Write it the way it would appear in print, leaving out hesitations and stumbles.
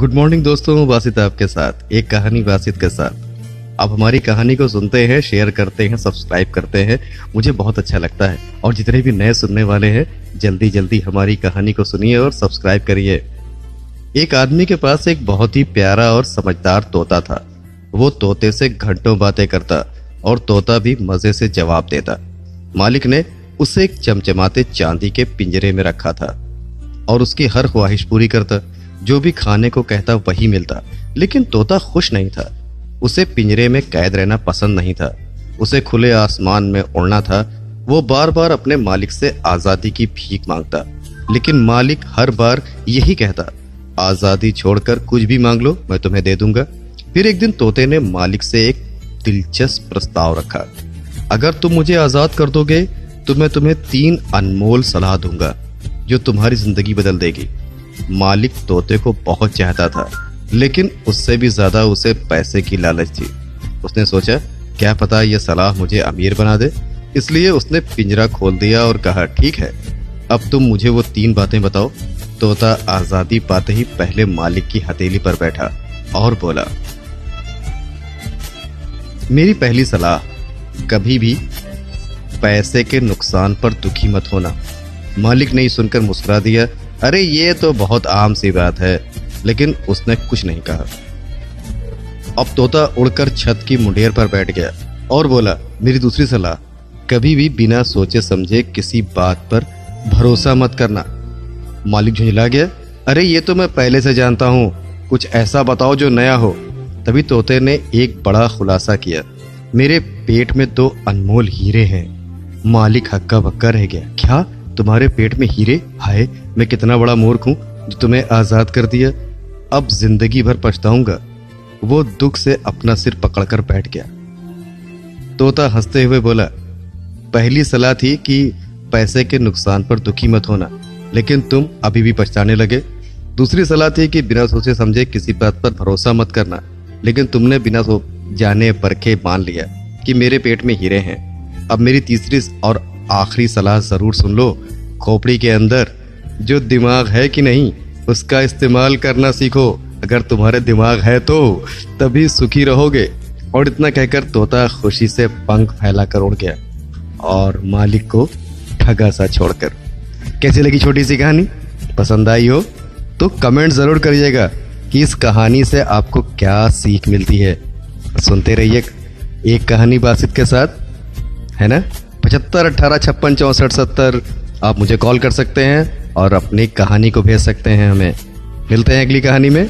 Good morning दोस्तों, बासित आपके साथ एक कहानी बासित के साथ। आप हमारी कहानी को सुनते हैं, शेयर करते हैं, सब्सक्राइब करते हैं, मुझे बहुत अच्छा लगता है। और जितने भी नए सुनने वाले हैं, जल्दी जल्दी हमारी कहानी को सुनिए और सब्सक्राइब करिए। एक आदमी के पास एक बहुत ही प्यारा और समझदार तोता था। वो तोते से घंटों बातें करता और तोता भी मजे से जवाब देता। मालिक ने उसे एक चमचमाते चांदी के पिंजरे में रखा था और उसकी हर ख्वाहिश पूरी करता। जो भी खाने को कहता वही मिलता, लेकिन तोता खुश नहीं था। उसे पिंजरे में कैद रहना पसंद नहीं था। उसे खुले आसमान में उड़ना था। वो बार बार अपने मालिक से आजादी की भीख मांगता, लेकिन मालिक हर बार यही कहता, आजादी छोड़कर कुछ भी मांग लो, मैं तुम्हें दे दूंगा। फिर एक दिन तोते ने मालिक से एक दिलचस्प प्रस्ताव रखा। अगर तुम मुझे आजाद कर दोगे तो मैं तुम्हें 3 अनमोल सलाह दूंगा जो तुम्हारी जिंदगी बदल देगी। मालिक तोते को बहुत चाहता था, लेकिन उससे भी ज्यादा उसे पैसे की लालच थी। उसने सोचा, क्या पता यह सलाह मुझे अमीर बना दे। इसलिए उसने पिंजरा खोल दिया और कहा, ठीक है, अब तुम मुझे वो 3 बातें बताओ। तोता आजादी पाते ही पहले मालिक की हथेली पर बैठा और बोला, मेरी पहली सलाह, कभी भी पैसे के नुकसान पर दुखी मत होना। मालिक ने सुनकर मुस्कुरा दिया, अरे ये तो बहुत आम सी बात है, लेकिन उसने कुछ नहीं कहा। अब तोता उड़कर छत की मुंडेर पर बैठ गया और बोला, मेरी दूसरी सलाह, कभी भी बिना सोचे समझे किसी बात पर भरोसा मत करना। मालिक झुंझला गया, अरे ये तो मैं पहले से जानता हूँ, कुछ ऐसा बताओ जो नया हो। तभी तोते ने एक बड़ा खुलासा किया, मेरे पेट में 2 अनमोल हीरे हैं। मालिक हक्का बक्का रह गया, क्या तुम्हारे पेट में हीरे? हाय, मैं कितना बड़ा मूर्ख हूं जो तुम्हें आजाद कर दिया। अब जिंदगी भर पछताऊंगा। वो दुख से अपना सिर पकड़कर बैठ गया। तोता हंसते हुए बोला, पहली सलाह थी कि पैसे के नुकसान पर दुखी मत होना, लेकिन तुम अभी भी पछताने लगे। दूसरी सलाह थी कि बिना सोचे समझे किसी बात पर भरोसा मत करना, लेकिन तुमने बिना जाने परखे मान लिया कि मेरे पेट में हीरे हैं। अब मेरी तीसरी और आखिरी सलाह जरूर सुन लो। खोपड़ी के अंदर जो दिमाग है कि नहीं, उसका इस्तेमाल करना सीखो। अगर तुम्हारे दिमाग है तो तभी सुखी रहोगे। और इतना कहकर तोता खुशी से पंख फैलाकर उड़ गया और मालिक को ठगा सा छोड़कर। कैसी लगी छोटी सी कहानी? पसंद आई हो तो कमेंट जरूर करिएगा कि इस कहानी से आपको क्या सीख मिलती है। सुनते रहिए एक कहानी बासित के साथ, है ना। 75 18 56 64 70 आप मुझे कॉल कर सकते हैं और अपनी कहानी को भेज सकते हैं हमें। मिलते हैं अगली कहानी में।